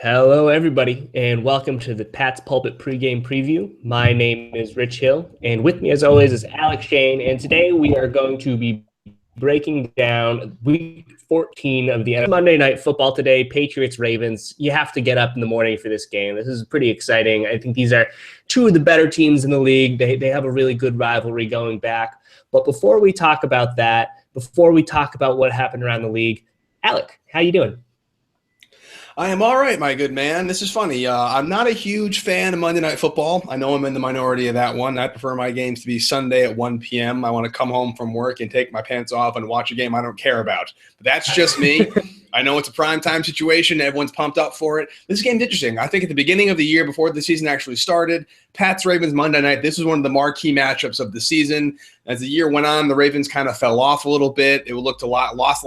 Hello, everybody, and welcome to the Pat's Pulpit Pregame Preview. My name is Rich Hill, and with me, as always, is Alec Shane. And today we are going to be breaking down Week 14 of the Monday Night Football today. Patriots Ravens. You have to get up in the morning for this game. This is pretty exciting. I think these are two of the better teams in the league. They have a really good rivalry going back. But before we talk about that, before we talk about what happened around the league, Alec, how you doing? I am all right, my good man. This is funny. I'm not a huge fan of Monday Night Football. I know I'm in the minority of that one. I prefer my games to be Sunday at 1 p.m. I want to come home from work and take my pants off and watch a game I don't care about. But that's just me. I know it's a primetime situation. Everyone's pumped up for it. This game's interesting. I think at the beginning of the year, before the season actually started, Pats Ravens Monday night, this was one of the marquee matchups of the season. As the year went on, the Ravens kind of fell off a little bit. It lost a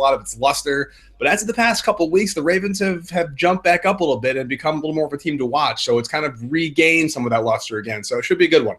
lot of its luster. But as of the past couple of weeks, the Ravens have jumped back up a little bit and become a little more of a team to watch. So it's kind of regained some of that luster again. So it should be a good one.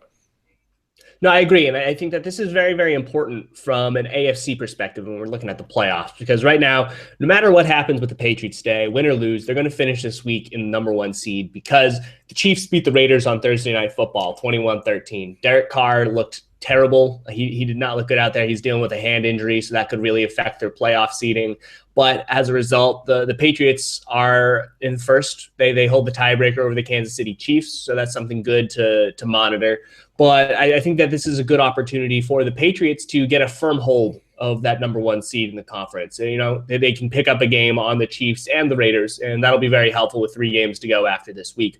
No, I agree. And I think that this is very, very important from an AFC perspective when we're looking at the playoffs, because right now, no matter what happens with the Patriots today, win or lose, they're going to finish this week in the number one seed because the Chiefs beat the Raiders on Thursday Night Football 21-13. Derek Carr looked terrible. He did not look good out there. He's dealing with a hand injury, so that could really affect their playoff seeding. But as a result, the Patriots are in first. They hold the tiebreaker over the Kansas City Chiefs, so that's something good to monitor. But I think that this is a good opportunity for the Patriots to get a firm hold of that number one seed in the conference. And, they can pick up a game on the Chiefs and the Raiders, and that'll be very helpful with 3 games to go after this week.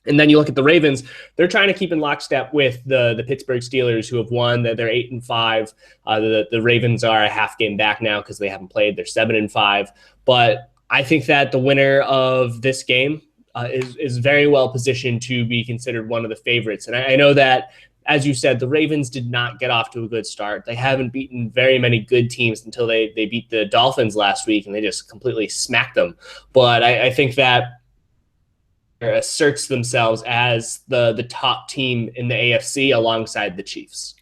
And then you look at the Ravens; they're trying to keep in lockstep with the Pittsburgh Steelers, who have won. They're 8-5. The Ravens are a half game back now because they haven't played. They're 7-5. But I think that the winner of this game is very well positioned to be considered one of the favorites. And I know that, as you said, the Ravens did not get off to a good start. They haven't beaten very many good teams until they beat the Dolphins last week, and they just completely smacked them. But I think that asserts themselves as the top team in the AFC alongside the Chiefs.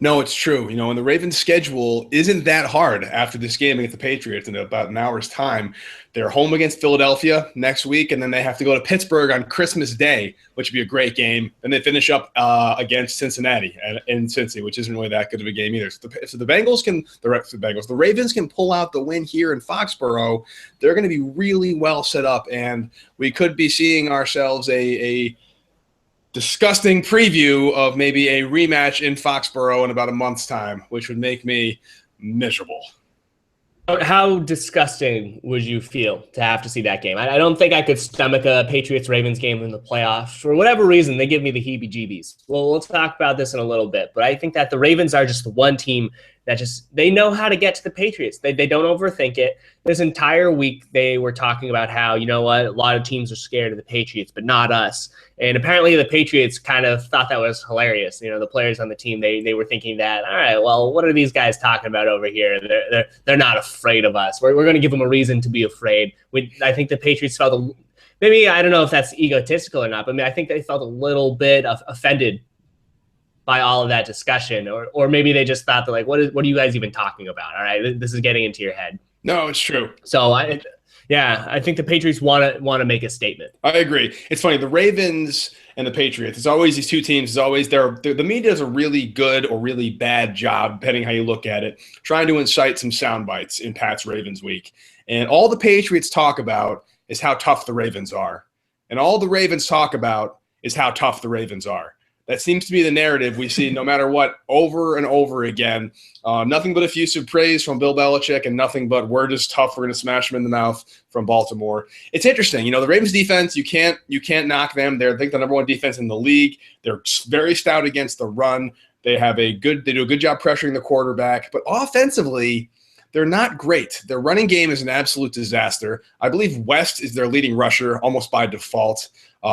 No, it's true. And the Ravens' schedule isn't that hard after this game against the Patriots in about an hour's time. They're home against Philadelphia next week, and then they have to go to Pittsburgh on Christmas Day, which would be a great game. Then they finish up against Cincinnati in Cincy, which isn't really that good of a game either. So the Ravens can pull out the win here in Foxborough, they're going to be really well set up, and we could be seeing ourselves a disgusting preview of maybe a rematch in Foxborough in about a month's time, which would make me miserable. How disgusting would you feel to have to see that game? I don't think I could stomach a Patriots-Ravens game in the playoffs. For whatever reason, they give me the heebie-jeebies. Well, we'll talk about this in a little bit, but I think that the Ravens are just the one team that they know how to get to the Patriots. They don't overthink it. This entire week, they were talking about how, a lot of teams are scared of the Patriots, but not us. And apparently the Patriots kind of thought that was hilarious. The players on the team, they were thinking that, all right, well, what are these guys talking about over here? They're not afraid of us. We're going to give them a reason to be afraid. I think the Patriots felt maybe, I don't know if that's egotistical or not, but I think they felt a little bit offended by all of that discussion, or maybe they just thought that, what are you guys even talking about? All right, this is getting into your head. No, it's true. So I think the Patriots want to make a statement. I agree. It's funny, the Ravens and the Patriots, it's always these two teams. It's always the media does a really good or really bad job, depending how you look at it, trying to incite some sound bites in Pat's Ravens week. And all the Patriots talk about is how tough the Ravens are. And all the Ravens talk about is how tough the Ravens are. That seems to be the narrative we see no matter what, over and over again. Nothing but effusive praise from Bill Belichick and nothing but we're just tough, we're going to smash them in the mouth from Baltimore. It's interesting. The Ravens defense, you can't knock them. They're, I think, the number one defense in the league. They're very stout against the run. They do a good job pressuring the quarterback. But offensively, they're not great. Their running game is an absolute disaster. I believe West is their leading rusher almost by default.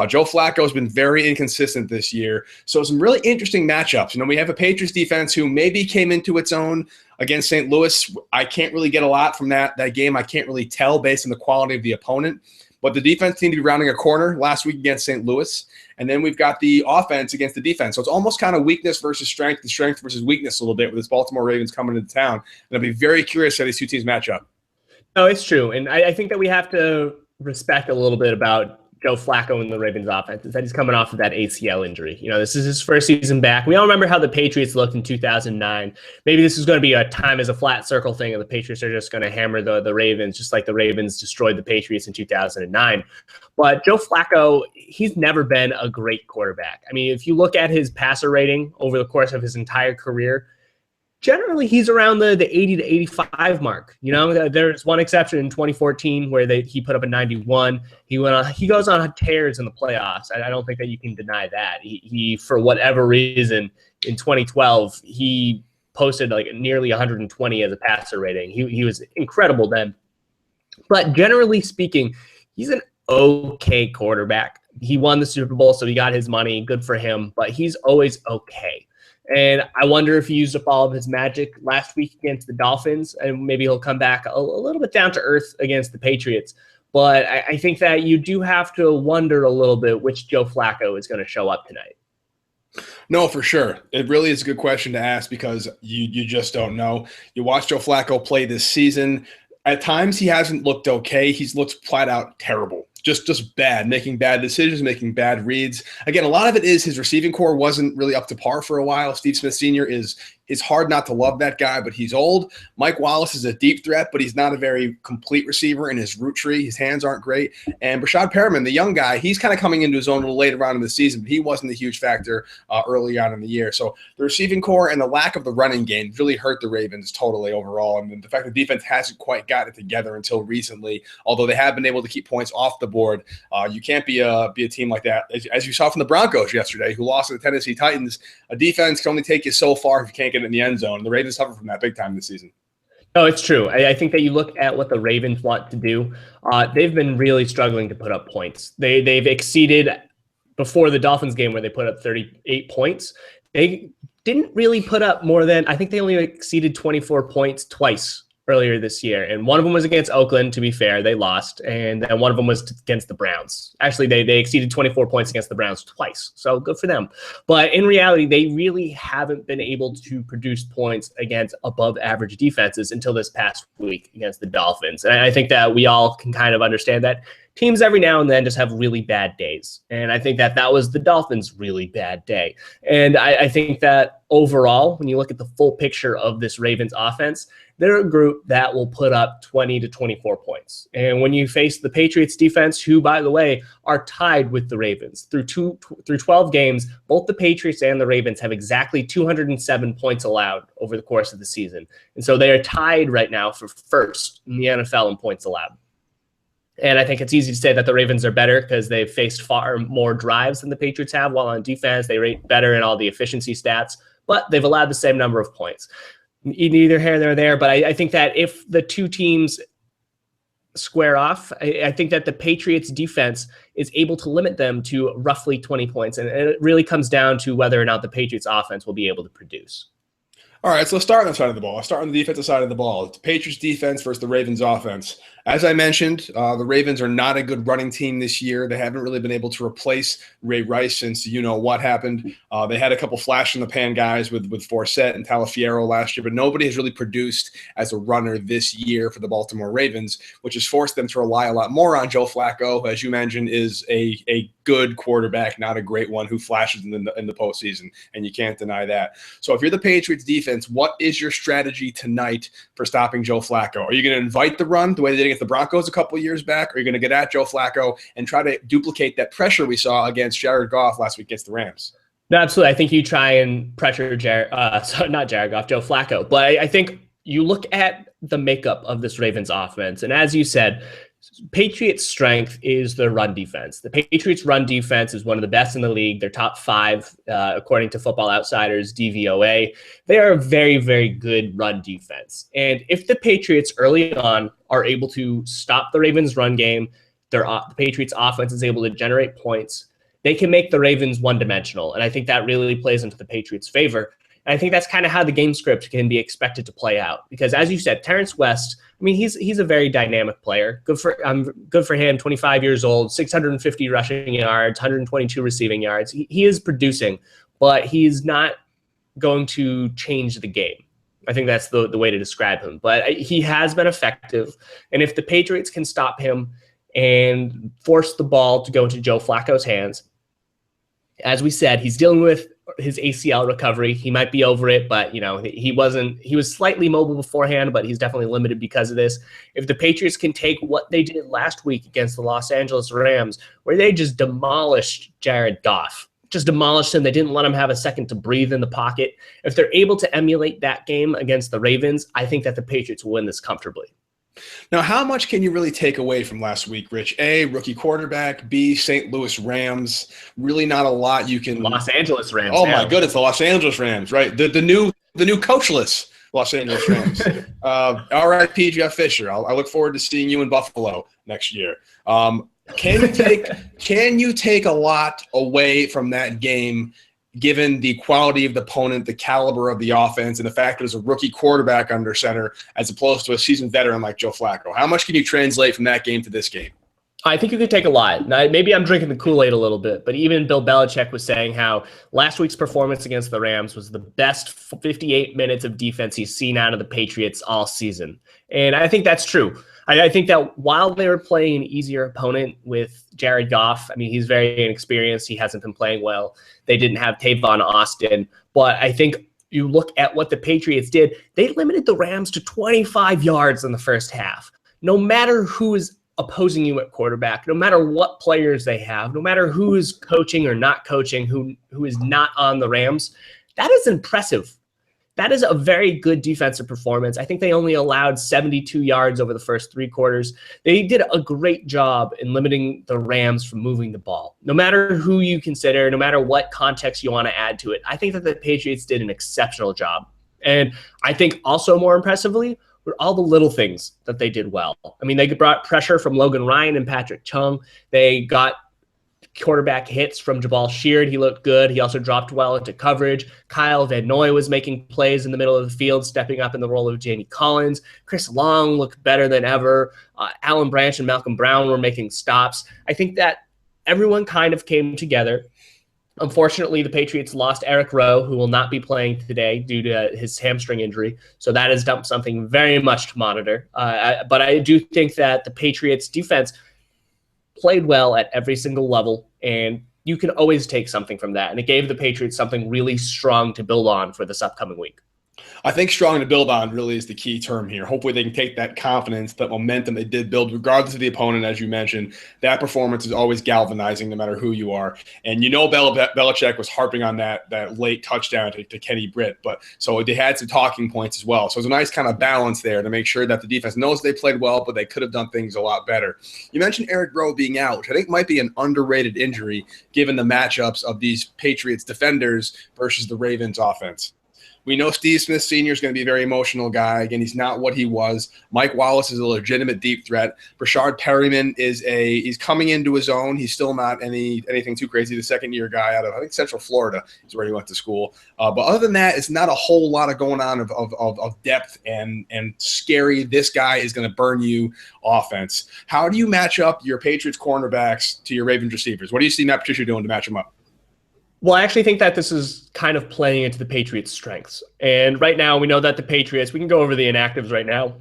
Joe Flacco has been very inconsistent this year. So some really interesting matchups. We have a Patriots defense who maybe came into its own against St. Louis. I can't really get a lot from that game. I can't really tell based on the quality of the opponent. But the defense seemed to be rounding a corner last week against St. Louis. And then we've got the offense against the defense. So it's almost kind of weakness versus strength, and strength versus weakness a little bit with this Baltimore Ravens coming into town. And I'll be very curious how these two teams match up. No, it's true. And I think that we have to respect a little bit about Joe Flacco and the Ravens offense is that he's coming off of that ACL injury. You know, this is his first season back. We all remember how the Patriots looked in 2009. Maybe this is going to be a time as a flat circle thing, and the Patriots are just going to hammer the Ravens, just like the Ravens destroyed the Patriots in 2009. But Joe Flacco, he's never been a great quarterback. I mean, if you look at his passer rating over the course of his entire career, generally he's around the 80 to 85 mark. You know, there's one exception in 2014 where he put up a 91. He goes on tears in the playoffs. I don't think that you can deny that. He for whatever reason in 2012 he posted like nearly 120 as a passer rating. He was incredible then. But generally speaking, he's an okay quarterback. He won the Super Bowl, so he got his money. Good for him, but he's always okay. And I wonder if he used up all of his magic last week against the Dolphins, and maybe he'll come back a little bit down to earth against the Patriots. But I think that you do have to wonder a little bit which Joe Flacco is going to show up tonight. No, for sure. It really is a good question to ask because you just don't know. You watch Joe Flacco play this season. At times he hasn't looked okay. He's looked flat out terrible. Just bad, making bad decisions, making bad reads. Again, a lot of it is his receiving core wasn't really up to par for a while. Steve Smith Sr. is hard not to love that guy, but he's old. Mike Wallace is a deep threat, but he's not a very complete receiver in his route tree. His hands aren't great. And Brashad Perriman, the young guy, he's kind of coming into his own a little later on in the season, but he wasn't a huge factor early on in the year. So the receiving core and the lack of the running game really hurt the Ravens totally overall. And the fact the defense hasn't quite got it together until recently, although they have been able to keep points off the board. You can't be a team like that. As you saw from the Broncos yesterday, who lost to the Tennessee Titans, a defense can only take you so far if you can't get in the end zone. The Ravens suffer from that big time this season. No, it's true. I think that you look at what the Ravens want to do. They've been really struggling to put up points. They've exceeded before the Dolphins game where they put up 38 points. They didn't really put up more than, I think they only exceeded 24 points twice earlier this year. And one of them was against Oakland, to be fair. They lost. And then one of them was against the Browns. Actually, they exceeded 24 points against the Browns twice. So good for them. But in reality, they really haven't been able to produce points against above average defenses until this past week against the Dolphins. And I think that we all can kind of understand that teams every now and then just have really bad days. And I think that was the Dolphins' really bad day. And I think that overall, when you look at the full picture of this Ravens offense, they're a group that will put up 20 to 24 points. And when you face the Patriots defense, who, by the way, are tied with the Ravens through 12 games, both the Patriots and the Ravens have exactly 207 points allowed over the course of the season. And so they are tied right now for first in the NFL in points allowed. And I think it's easy to say that the Ravens are better because they've faced far more drives than the Patriots have, while on defense they rate better in all the efficiency stats, but they've allowed the same number of points. Neither here nor there, but I think that if the two teams square off, I think that the Patriots defense is able to limit them to roughly 20 points, and it really comes down to whether or not the Patriots offense will be able to produce. All right, so let's start on the side of the ball. Let's start on the defensive side of the ball. It's the Patriots defense versus the Ravens offense. As I mentioned, the Ravens are not a good running team this year. They haven't really been able to replace Ray Rice since you know what happened. They had a couple flash-in-the-pan guys with Forsett and Talafiero last year, but nobody has really produced as a runner this year for the Baltimore Ravens, which has forced them to rely a lot more on Joe Flacco, who, as you mentioned, is a good quarterback, not a great one who flashes in the postseason, and you can't deny that. So if you're the Patriots defense, what is your strategy tonight for stopping Joe Flacco? Are you going to invite the run the way they did against the Broncos a couple of years back? Or are you going to get at Joe Flacco and try to duplicate that pressure we saw against Jared Goff last week against the Rams? No, absolutely. I think you try and pressure not Jared Goff, Joe Flacco. But I think you look at the makeup of this Ravens offense, and as you said, Patriots' strength is their run defense. The Patriots' run defense is one of the best in the league. They're top 5, according to Football Outsiders, DVOA. They are a very, very good run defense. And if the Patriots early on are able to stop the Ravens' run game, the Patriots' offense is able to generate points, they can make the Ravens one-dimensional. And I think that really plays into the Patriots' favor. And I think that's kind of how the game script can be expected to play out. Because as you said, Terrence West, I mean, he's a very dynamic player. Good for him, 25 years old, 650 rushing yards, 122 receiving yards. He is producing, but he's not going to change the game. I think that's the way to describe him. But he has been effective. And if the Patriots can stop him, and forced the ball to go into Joe Flacco's hands. As we said, he's dealing with his ACL recovery. He might be over it, but he was slightly mobile beforehand, but he's definitely limited because of this. If the Patriots can take what they did last week against the Los Angeles Rams, where they just demolished Jared Goff, just demolished him. They didn't let him have a second to breathe in the pocket. If they're able to emulate that game against the Ravens, I think that the Patriots will win this comfortably. Now, how much can you really take away from last week, Rich? A, rookie quarterback. B, St. Louis Rams. Really not a lot you can – Los Angeles Rams. Oh, my goodness, the Los Angeles Rams, right? The new coachless Los Angeles Rams. R.I.P. Jeff Fisher. I look forward to seeing you in Buffalo next year. Can you take a lot away from that game given the quality of the opponent, the caliber of the offense, and the fact that there's a rookie quarterback under center as opposed to a seasoned veteran like Joe Flacco? How much can you translate from that game to this game? I think you could take a lot. Now, maybe I'm drinking the Kool-Aid a little bit, but even Bill Belichick was saying how last week's performance against the Rams was the best 58 minutes of defense he's seen out of the Patriots all season. And I think that's true. I think that while they were playing an easier opponent with Jared Goff, I mean, he's very inexperienced. He hasn't been playing well. They didn't have Tavon Austin. But I think you look at what the Patriots did, they limited the Rams to 25 yards in the first half. No matter who is opposing you at quarterback, no matter what players they have, no matter who is coaching or not coaching, who is not on the Rams, that is impressive. That is a very good defensive performance. I think they only allowed 72 yards over the first three quarters. They did a great job in limiting the Rams from moving the ball. No matter who you consider, no matter what context you want to add to it, I think that the Patriots did an exceptional job. And I think also more impressively were all the little things that they did well. I mean, they brought pressure from Logan Ryan and Patrick Chung. They got quarterback hits from Jabal Sheard. He looked good. He also dropped well into coverage. Kyle Van Noy was making plays in the middle of the field, stepping up in the role of Jamie Collins. Chris Long looked better than ever. Alan Branch and Malcolm Brown were making stops. I think that everyone kind of came together. Unfortunately, the Patriots lost Eric Rowe, who will not be playing today due to his hamstring injury. So that has dumped something very much to monitor. But I do think that the Patriots defense played well at every single level, and you can always take something from that. And it gave the Patriots something really strong to build on for this upcoming week. I think strong to build on really is the key term here. Hopefully they can take that confidence, that momentum they did build, regardless of the opponent, as you mentioned. That performance is always galvanizing no matter who you are. And Belichick was harping on that late touchdown to Kenny Britt. But so they had some talking points as well. So it was a nice kind of balance there to make sure that the defense knows they played well, but they could have done things a lot better. You mentioned Eric Rowe being out, which I think might be an underrated injury given the matchups of these Patriots defenders versus the Ravens offense. We know Steve Smith Sr. is going to be a very emotional guy. Again, he's not what he was. Mike Wallace is a legitimate deep threat. Brashard Perryman he's coming into his own. He's still not anything too crazy. The second-year guy out of, I think, Central Florida is where he went to school. But other than that, it's not a whole lot of going on of depth and scary, this guy is going to burn you offense. How do you match up your Patriots cornerbacks to your Ravens receivers? What do you see Matt Patricia doing to match them up? Well, I actually think that this is kind of playing into the Patriots' strengths. And right now, we know that the Patriots, we can go over the inactives right now,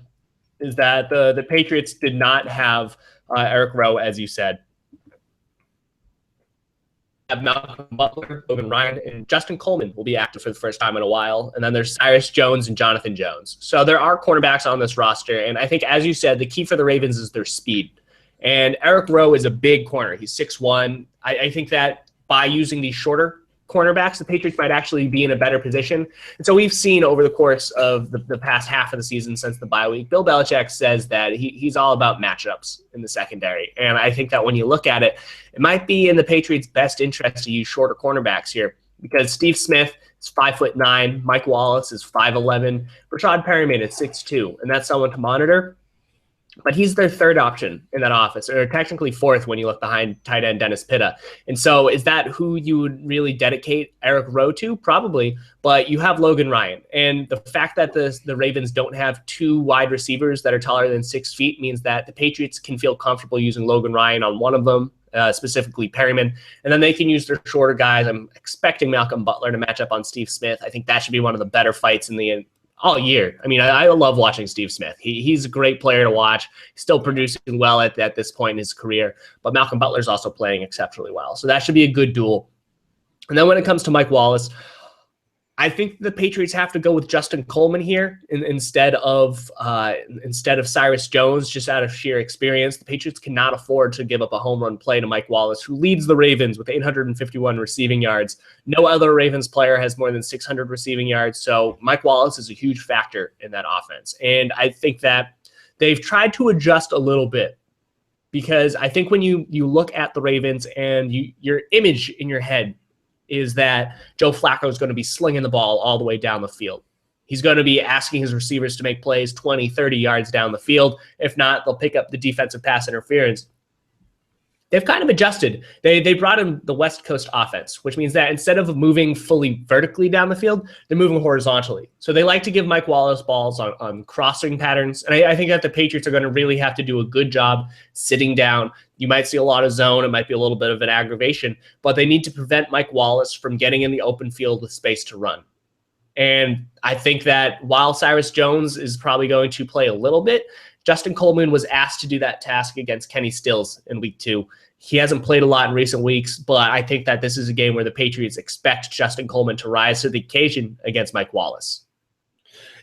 is that the Patriots did not have Eric Rowe, as you said. Have Malcolm Butler, Logan Ryan, and Justin Coleman will be active for the first time in a while. And then there's Cyrus Jones and Jonathan Jones. So there are cornerbacks on this roster. And I think, as you said, the key for the Ravens is their speed. And Eric Rowe is a big corner. He's 6'1". I think that by using these shorter cornerbacks, the Patriots might actually be in a better position. And so we've seen over the course of the past half of the season since the bye week, Bill Belichick says that he's all about matchups in the secondary. And I think that when you look at it, it might be in the Patriots' best interest to use shorter cornerbacks here because Steve Smith is 5'9", Mike Wallace is 5'11", Brashard Perryman is 6'2", and that's someone to monitor. But he's their third option in that office, or technically fourth when you look behind tight end Dennis Pitta. And so is that who you would really dedicate Eric Rowe to? Probably, but you have Logan Ryan. And the fact that the Ravens don't have two wide receivers that are taller than 6 feet means that the Patriots can feel comfortable using Logan Ryan on one of them, specifically Perryman, and then they can use their shorter guys. I'm expecting Malcolm Butler to match up on Steve Smith. I think that should be one of the better fights in the all year. I mean, I love watching Steve Smith. He's a great player to watch. He's still producing well at this point in his career, but Malcolm Butler's also playing exceptionally well. So that should be a good duel. And then when it comes to Mike Wallace, I think the Patriots have to go with Justin Coleman here instead of Cyrus Jones, just out of sheer experience. The Patriots cannot afford to give up a home run play to Mike Wallace, who leads the Ravens with 851 receiving yards. No other Ravens player has more than 600 receiving yards, so Mike Wallace is a huge factor in that offense. And I think that they've tried to adjust a little bit, because I think when you look at the Ravens and your image in your head is that Joe Flacco is going to be slinging the ball all the way down the field. He's going to be asking his receivers to make plays 20, 30 yards down the field. If not, they'll pick up the defensive pass interference. They've kind of adjusted. They brought in the West Coast offense, which means that instead of moving fully vertically down the field, they're moving horizontally. So they like to give Mike Wallace balls on crossing patterns. And I think that the Patriots are going to really have to do a good job sitting down. You might see a lot of zone. It might be a little bit of an aggravation, but they need to prevent Mike Wallace from getting in the open field with space to run. And I think that while Cyrus Jones is probably going to play a little bit, Justin Coleman was asked to do that task against Kenny Stills in week 2. He hasn't played a lot in recent weeks, but I think that this is a game where the Patriots expect Justin Coleman to rise to the occasion against Mike Wallace.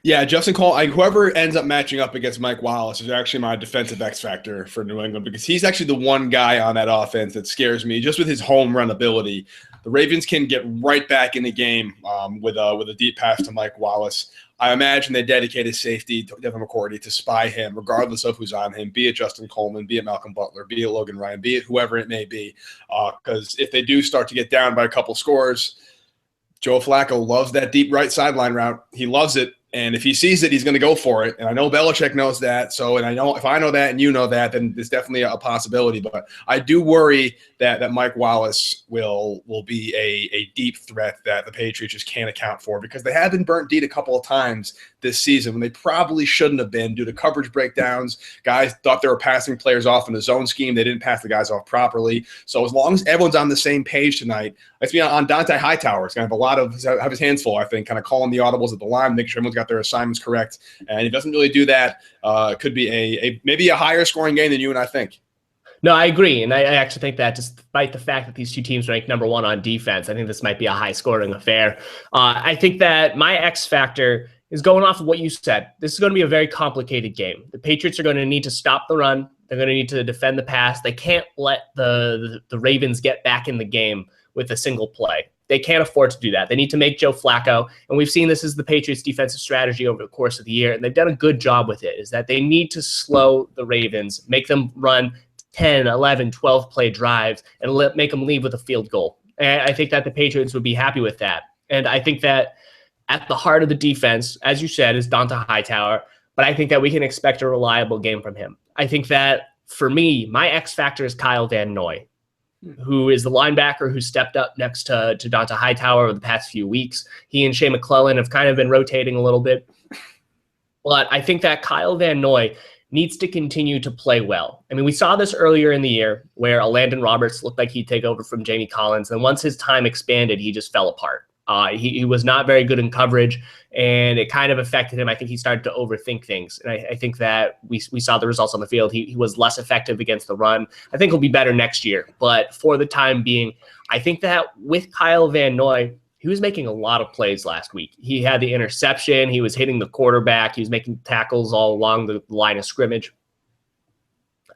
Yeah, Justin Coleman, whoever ends up matching up against Mike Wallace is actually my defensive X factor for New England, because he's actually the one guy on that offense that scares me just with his home run ability. The Ravens can get right back in the game with a deep pass to Mike Wallace. I imagine they dedicate his safety to Devin McCourty to spy him, regardless of who's on him, be it Justin Coleman, be it Malcolm Butler, be it Logan Ryan, be it whoever it may be. Because if they do start to get down by a couple scores, Joe Flacco loves that deep right sideline route. He loves it. And if he sees it, he's going to go for it. And I know Belichick knows that. So, and I know if I know that and you know that, then it's definitely a possibility. But I do worry that Mike Wallace will be a deep threat that the Patriots just can't account for, because they have been burnt deep a couple of times this season when they probably shouldn't have been due to coverage breakdowns. Guys thought they were passing players off in the zone scheme. They didn't pass the guys off properly. So as long as everyone's on the same page tonight, let's be on Dante Hightower. It's going to have his hands full, I think, kind of calling the audibles at the line, making sure everyone's got their assignments correct. And if he doesn't really do that, it could be maybe a higher scoring game than you and I think. No, I agree. And I actually think that despite the fact that these two teams rank number 1 on defense, I think this might be a high-scoring affair. I think that my X factor is going off of what you said. This is going to be a very complicated game. The Patriots are going to need to stop the run. They're going to need to defend the pass. They can't let the Ravens get back in the game with a single play. They can't afford to do that. They need to make Joe Flacco, and we've seen this as the Patriots' defensive strategy over the course of the year, and they've done a good job with it, is that they need to slow the Ravens, make them run 10, 11, 12 play drives, and make them leave with a field goal. And I think that the Patriots would be happy with that. And I think that at the heart of the defense, as you said, is Dante Hightower, but I think that we can expect a reliable game from him. I think that, for me, my X factor is Kyle Van Noy, who is the linebacker who stepped up next to Dante Hightower over the past few weeks. He and Shea McClellan have kind of been rotating a little bit. But I think that Kyle Van Noy needs to continue to play well. I mean, we saw this earlier in the year where Landon Roberts looked like he'd take over from Jamie Collins, and once his time expanded, he just fell apart. He was not very good in coverage, and it kind of affected him. I think he started to overthink things, and I think that we saw the results on the field. He was less effective against the run. I think he'll be better next year, but for the time being, I think that with Kyle Van Noy, he was making a lot of plays last week. He had the interception. He was hitting the quarterback. He was making tackles all along the line of scrimmage.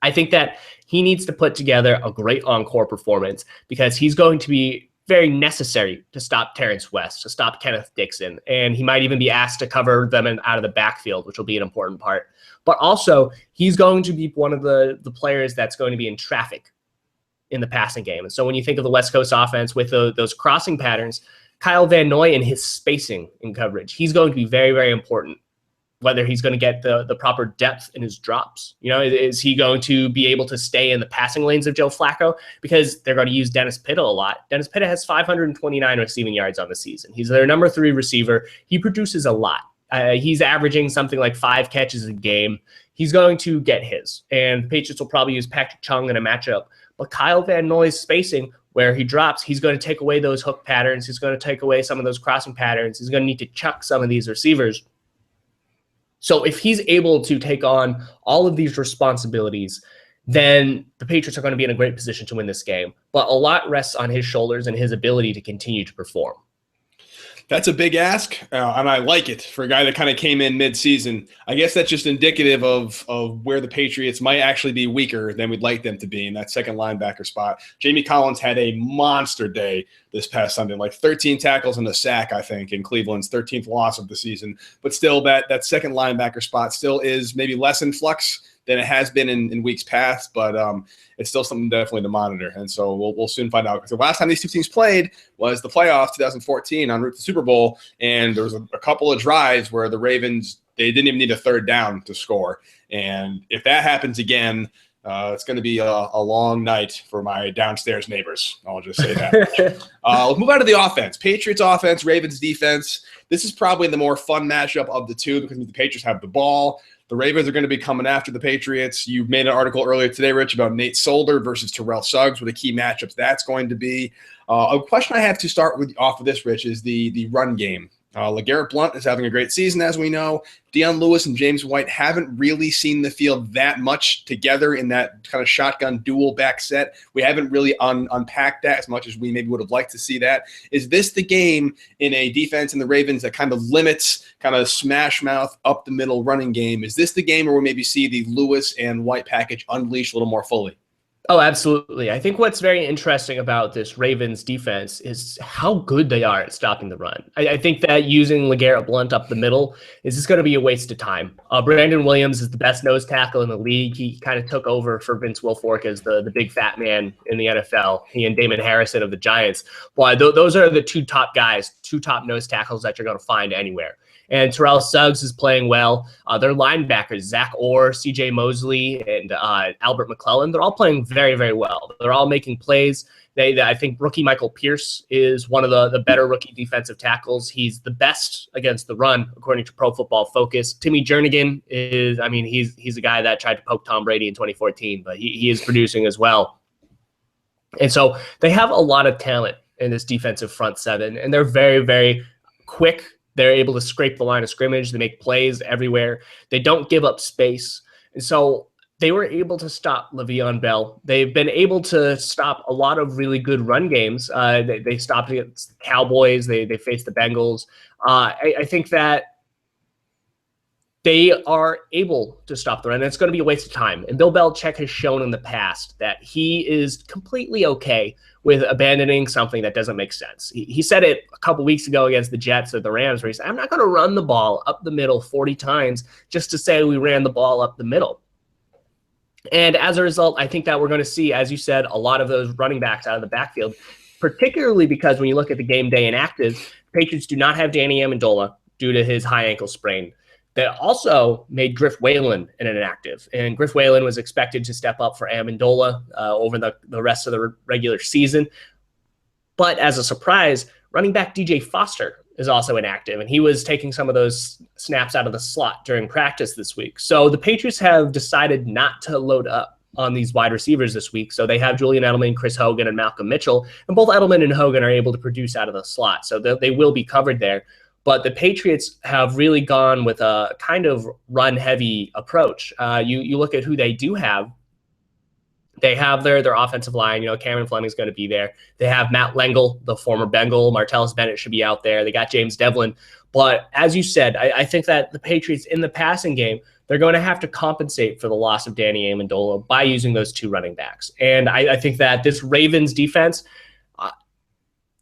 I think that he needs to put together a great encore performance, because he's going to be very necessary to stop Terrence West, to stop Kenneth Dixon, and he might even be asked to cover them out of the backfield, which will be an important part. But also, he's going to be one of the players that's going to be in traffic in the passing game. And so when you think of the West Coast offense with those crossing patterns, Kyle Van Noy and his spacing in coverage, he's going to be very, very important. Whether he's going to get the proper depth in his drops. You know, is he going to be able to stay in the passing lanes of Joe Flacco? Because they're going to use Dennis Pitta a lot. Dennis Pitta has 529 receiving yards on the season. He's their number 3 receiver. He produces a lot. He's averaging something like 5 catches a game. He's going to get his. And the Patriots will probably use Patrick Chung in a matchup. But Kyle Van Noy's spacing, where he drops, he's going to take away those hook patterns. He's going to take away some of those crossing patterns. He's going to need to chuck some of these receivers. So if he's able to take on all of these responsibilities, then the Patriots are going to be in a great position to win this game. But a lot rests on his shoulders and his ability to continue to perform. That's a big ask, and I like it for a guy that kind of came in mid-season. I guess that's just indicative of where the Patriots might actually be weaker than we'd like them to be in that second linebacker spot. Jamie Collins had a monster day this past Sunday, like 13 tackles and a sack, I think, in Cleveland's 13th loss of the season. But still, that second linebacker spot still is maybe less in flux than it has been in weeks past, but it's still something definitely to monitor. And so we'll soon find out. Because the last time these two teams played was the playoffs, 2014, en route to the Super Bowl, and there was a couple of drives where the Ravens, they didn't even need a third down to score. And if that happens again, it's going to be a long night for my downstairs neighbors. I'll just say that. Let's move on to the offense. Patriots offense, Ravens defense. This is probably the more fun matchup of the two because the Patriots have the ball. The Ravens are going to be coming after the Patriots. You made an article earlier today, Rich, about Nate Solder versus Terrell Suggs, what the key matchups that's going to be. A question I have to start with off of this, Rich, is the run game. LeGarrette Blount is having a great season, as we know. Deion Lewis and James White haven't really seen the field that much together in that kind of shotgun dual back set. We haven't really unpacked that as much as we maybe would have liked to see that. Is this the game in a defense in the Ravens that kind of limits kind of smash mouth up the middle running game? Is this the game where we maybe see the Lewis and White package unleashed a little more fully? Oh, absolutely. I think what's very interesting about this Ravens defense is how good they are at stopping the run. I think that using LeGarrette Blount up the middle is just going to be a waste of time. Brandon Williams is the best nose tackle in the league. He kind of took over for Vince Wilfork as the big fat man in the NFL. He and Damon Harrison of the Giants. Well, those are the two top guys, two top nose tackles that you're going to find anywhere. And Terrell Suggs is playing well. Their linebackers, Zach Orr, C.J. Mosley, and Albert McClellan, they're all playing very, very well. They're all making plays. I think rookie Michael Pierce is one of the better rookie defensive tackles. He's the best against the run, according to Pro Football Focus. Timmy Jernigan he's a guy that tried to poke Tom Brady in 2014, but he is producing as well. And so they have a lot of talent in this defensive front seven, and they're very, very quick. They're able to scrape the line of scrimmage. They make plays everywhere. They don't give up space. And so they were able to stop Le'Veon Bell. They've been able to stop a lot of really good run games. They stopped against the Cowboys. They faced the Bengals. I think that they are able to stop the run. And it's going to be a waste of time. And Bill Belichick has shown in the past that he is completely okay with abandoning something that doesn't make sense. He said it a couple weeks ago against the Jets or the Rams, where he said, I'm not going to run the ball up the middle 40 times just to say we ran the ball up the middle. And as a result, I think that we're going to see, as you said, a lot of those running backs out of the backfield, particularly because when you look at the game day inactives, Patriots do not have Danny Amendola due to his high ankle sprain. That also made Griff Whalen an inactive. And Griff Whalen was expected to step up for Amendola over the rest of the regular season. But as a surprise, running back DJ Foster is also inactive, and he was taking some of those snaps out of the slot during practice this week. So the Patriots have decided not to load up on these wide receivers this week. So they have Julian Edelman, Chris Hogan, and Malcolm Mitchell, and both Edelman and Hogan are able to produce out of the slot. So they will be covered there. But the Patriots have really gone with a kind of run-heavy approach. You look at who they do have. They have their offensive line. Cameron Fleming's going to be there. They have Matt Lengel, the former Bengal. Martellus Bennett should be out there. They got James Devlin. But as you said, I think that the Patriots in the passing game, they're going to have to compensate for the loss of Danny Amendola by using those two running backs. And I think that this Ravens defense,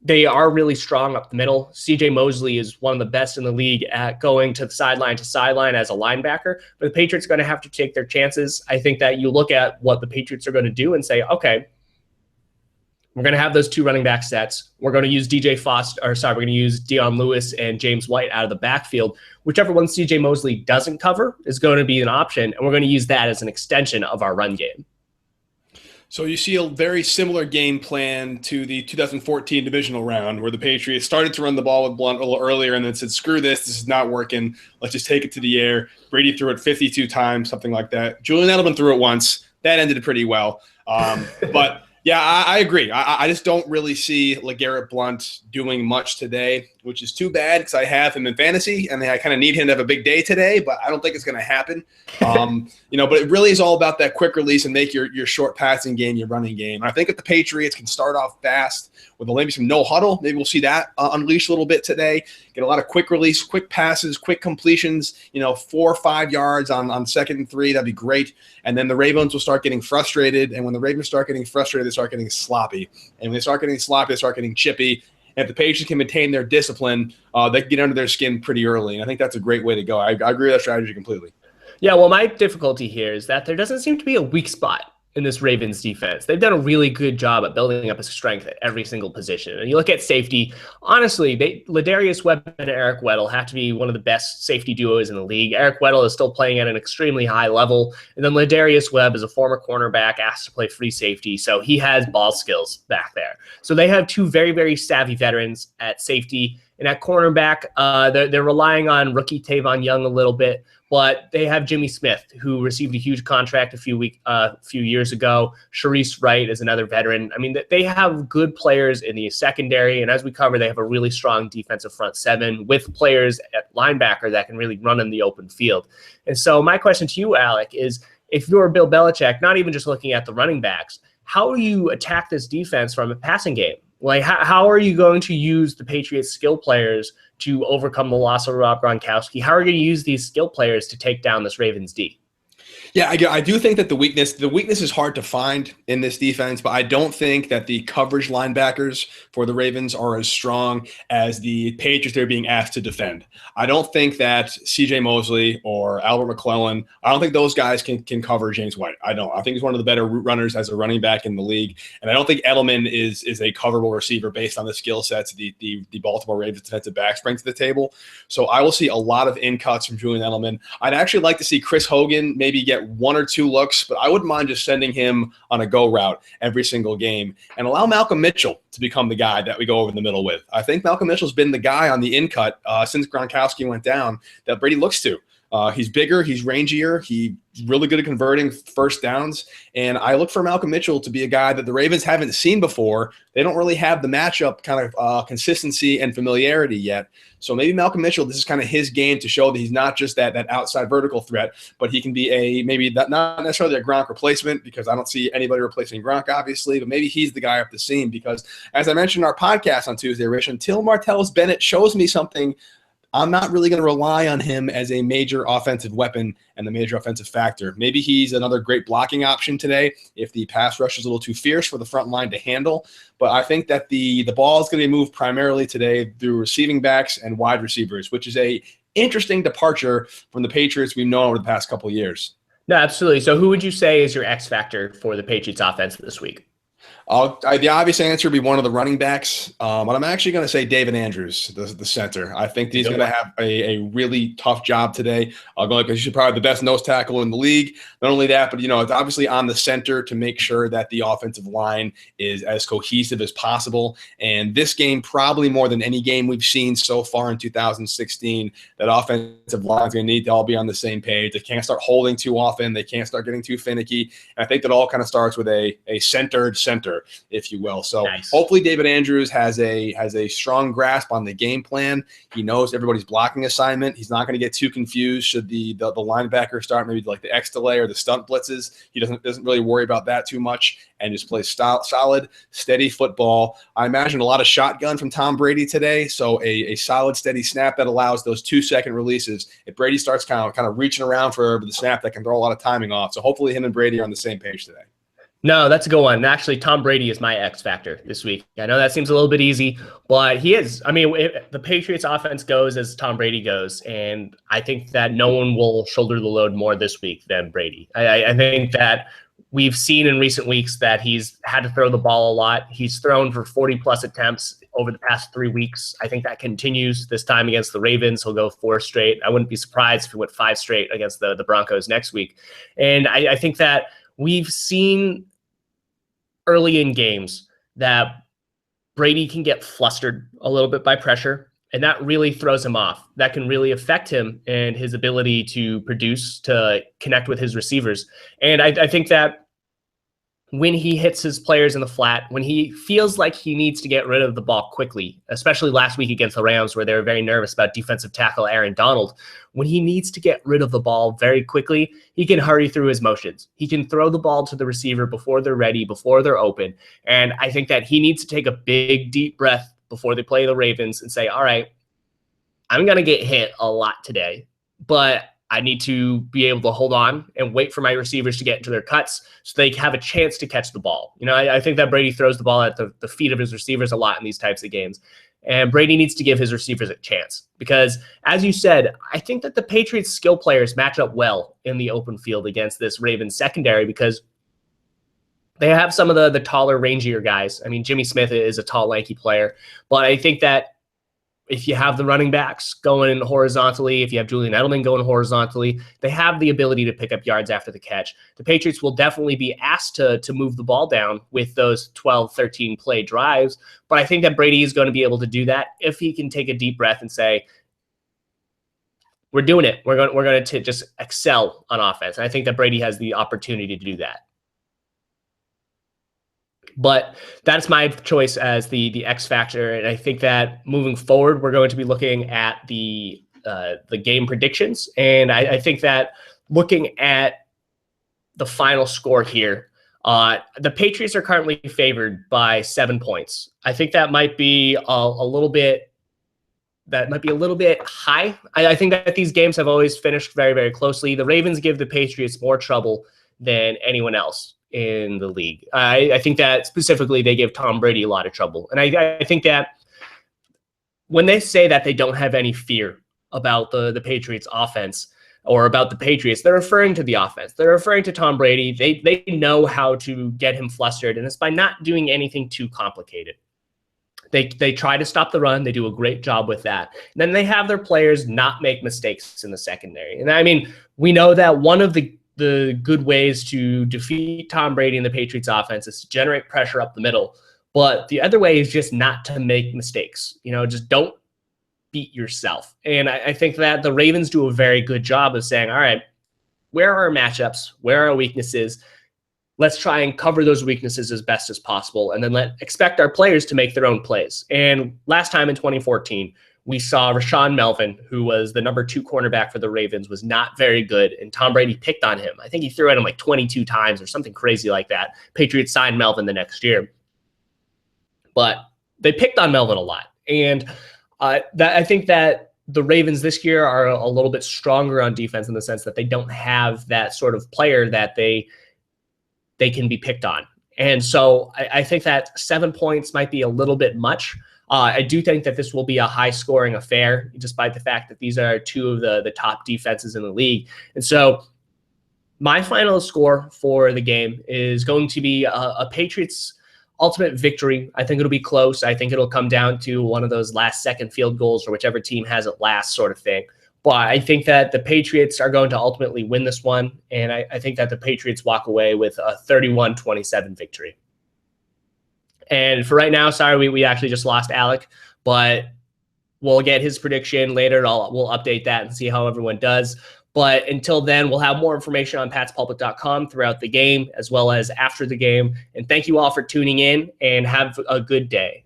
they are really strong up the middle. C.J. Mosley is one of the best in the league at going to sideline as a linebacker. But the Patriots are going to have to take their chances. I think that you look at what the Patriots are going to do and say, okay, we're going to have those two running back sets. We're going to use we're going to use Deion Lewis and James White out of the backfield. Whichever one C.J. Mosley doesn't cover is going to be an option, and we're going to use that as an extension of our run game. So you see a very similar game plan to the 2014 divisional round where the Patriots started to run the ball with Blount a little earlier and then said, screw this is not working. Let's just take it to the air. Brady threw it 52 times, something like that. Julian Edelman threw it once. That ended pretty well. But Yeah, I agree. I just don't really see LeGarrette Blount doing much today, which is too bad because I have him in fantasy and I kind of need him to have a big day today, but I don't think it's going to happen. But it really is all about that quick release and make your short passing game your running game. And I think if the Patriots can start off fast with maybe some no huddle, maybe we'll see that unleash a little bit today. Get a lot of quick release, quick passes, quick completions, 4 or 5 yards on 2nd and 3. That'd be great. And then the Ravens will start getting frustrated. And when the Ravens start getting frustrated, they start getting sloppy. And when they start getting sloppy, they start getting chippy. And if the Patriots can maintain their discipline, they can get under their skin pretty early. And I think that's a great way to go. I agree with that strategy completely. Yeah, well, my difficulty here is that there doesn't seem to be a weak spot in this Ravens defense. They've done a really good job at building up a strength at every single position. And you look at safety, honestly, Ladarius Webb and Eric Weddle have to be one of the best safety duos in the league. Eric Weddle is still playing at an extremely high level. And then Ladarius Webb is a former cornerback asked to play free safety. So he has ball skills back there. So they have two very, very savvy veterans at safety. And at cornerback, they're relying on rookie Tavon Young a little bit. But they have Jimmy Smith, who received a huge contract a few years ago. Sharice Wright is another veteran. I mean, they have good players in the secondary, and as we cover, they have a really strong defensive front seven with players at linebacker that can really run in the open field. And so my question to you, Alec, is if you're Bill Belichick, not even just looking at the running backs, how do you attack this defense from a passing game? Like, how are you going to use the Patriots' skill players to overcome the loss of Rob Gronkowski? How are you going to use these skill players to take down this Ravens D? Yeah, I do think that the weakness is hard to find in this defense, but I don't think that the coverage linebackers for the Ravens are as strong as the Patriots they're being asked to defend. I don't think that C.J. Mosley or Albert McClellan, I don't think those guys can cover James White. I don't. I think he's one of the better route runners as a running back in the league, and I don't think Edelman is a coverable receiver based on the skill sets the Baltimore Ravens defensive backs bring to the table. So I will see a lot of in cuts from Julian Edelman. I'd actually like to see Chris Hogan maybe get 1 or 2 looks, but I wouldn't mind just sending him on a go route every single game and allow Malcolm Mitchell to become the guy that we go over the middle with. I think Malcolm Mitchell's been the guy on the in cut since Gronkowski went down that Brady looks to. He's bigger, he's rangier, he's really good at converting first downs, and I look for Malcolm Mitchell to be a guy that the Ravens haven't seen before. They don't really have the matchup kind of consistency and familiarity yet. So maybe Malcolm Mitchell, this is kind of his game to show that he's not just that outside vertical threat, but he can be not necessarily a Gronk replacement, because I don't see anybody replacing Gronk, obviously, but maybe he's the guy up the seam, because as I mentioned in our podcast on Tuesday, Rich, until Martellus Bennett shows me something, I'm not really going to rely on him as a major offensive weapon and the major offensive factor. Maybe he's another great blocking option today if the pass rush is a little too fierce for the front line to handle. But I think that the ball is going to be moved primarily today through receiving backs and wide receivers, which is a interesting departure from the Patriots we've known over the past couple of years. No, absolutely. So who would you say is your X factor for the Patriots offense this week? The obvious answer would be one of the running backs, but I'm actually going to say David Andrews, the center. I think he's going to have a really tough job today. Because he's probably the best nose tackle in the league. Not only that, but it's obviously on the center to make sure that the offensive line is as cohesive as possible. And this game, probably more than any game we've seen so far in 2016, that offensive line is going to need to all be on the same page. They can't start holding too often. They can't start getting too finicky. And I think that all kind of starts with a centered center, if you will. So nice. Hopefully David Andrews has a strong grasp on the game plan. He knows everybody's blocking assignment. He's not going to get too confused should the linebacker start maybe like the X delay or the stunt blitzes. He doesn't really worry about that too much and just plays solid, steady football. I imagine a lot of shotgun from Tom Brady today. So a solid, steady snap that allows those 2-second releases. If Brady starts kind of reaching around for the snap, that can throw a lot of timing off. So hopefully him and Brady are on the same page today. No, that's a good one. Actually, Tom Brady is my X factor this week. I know that seems a little bit easy, but he is. I mean, the Patriots offense goes as Tom Brady goes, and I think that no one will shoulder the load more this week than Brady. I think that we've seen in recent weeks that he's had to throw the ball a lot. He's thrown for 40-plus attempts over the past 3 weeks. I think that continues this time against the Ravens. He'll go 4 straight. I wouldn't be surprised if he went 5 straight against the Broncos next week. And I think that we've seen early in games that Brady can get flustered a little bit by pressure, and that really throws him off. That can really affect him and his ability to produce, to connect with his receivers. And I think that when he hits his players in the flat, when he feels like he needs to get rid of the ball quickly, especially last week against the Rams where they were very nervous about defensive tackle Aaron Donald, when he needs to get rid of the ball very quickly, he can hurry through his motions. He can throw the ball to the receiver before they're ready, before they're open. And I think that he needs to take a big, deep breath before they play the Ravens and say, all right, I'm going to get hit a lot today, but I need to be able to hold on and wait for my receivers to get into their cuts so they have a chance to catch the ball. You know, I think that Brady throws the ball at the feet of his receivers a lot in these types of games. And Brady needs to give his receivers a chance because, as you said, I think that the Patriots skill players match up well in the open field against this Ravens secondary because they have some of the taller, rangier guys. I mean, Jimmy Smith is a tall, lanky player, but I think that if you have the running backs going horizontally, if you have Julian Edelman going horizontally, they have the ability to pick up yards after the catch. The Patriots will definitely be asked to move the ball down with those 12, 13 play drives. But I think that Brady is going to be able to do that if he can take a deep breath and say, we're doing it. We're going to just excel on offense. And I think that Brady has the opportunity to do that. But that's my choice as the X factor, and I think that moving forward, we're going to be looking at the game predictions, and I think that looking at the final score here, the Patriots are currently favored by 7 points. I think that might be a little bit. That might be a little bit high. I think that these games have always finished very, very closely. The Ravens give the Patriots more trouble than anyone else in the league. I think that specifically they give Tom Brady a lot of trouble. And I think that when they say that they don't have any fear about the Patriots offense or about the Patriots, they're referring to the offense. They're referring to Tom Brady. They know how to get him flustered, and it's by not doing anything too complicated. They try to stop the run. They do a great job with that. And then they have their players not make mistakes in the secondary. And I mean, we know that one of the good ways to defeat Tom Brady and the Patriots offense is to generate pressure up the middle. But the other way is just not to make mistakes. You know, just don't beat yourself. And I think that the Ravens do a very good job of saying, all right, where are our matchups? Where are our weaknesses? Let's try and cover those weaknesses as best as possible. And then expect our players to make their own plays. And last time in 2014, we saw Rashaan Melvin, who was the number 2 cornerback for the Ravens, was not very good, and Tom Brady picked on him. I think he threw at him like 22 times or something crazy like that. Patriots signed Melvin the next year. But they picked on Melvin a lot. And I think that the Ravens this year are a little bit stronger on defense in the sense that they don't have that sort of player that they can be picked on. And so I think that 7 points might be a little bit much. I do think that this will be a high-scoring affair, despite the fact that these are 2 of the top defenses in the league. And so my final score for the game is going to be a Patriots ultimate victory. I think it'll be close. I think it'll come down to one of those last-second field goals or whichever team has it last sort of thing. But I think that the Patriots are going to ultimately win this one, and I think that the Patriots walk away with a 31-27 victory. And for right now, sorry, we actually just lost Alec, but we'll get his prediction later. We'll update that and see how everyone does. But until then, we'll have more information on patspulpit.com throughout the game as well as after the game. And thank you all for tuning in, and have a good day.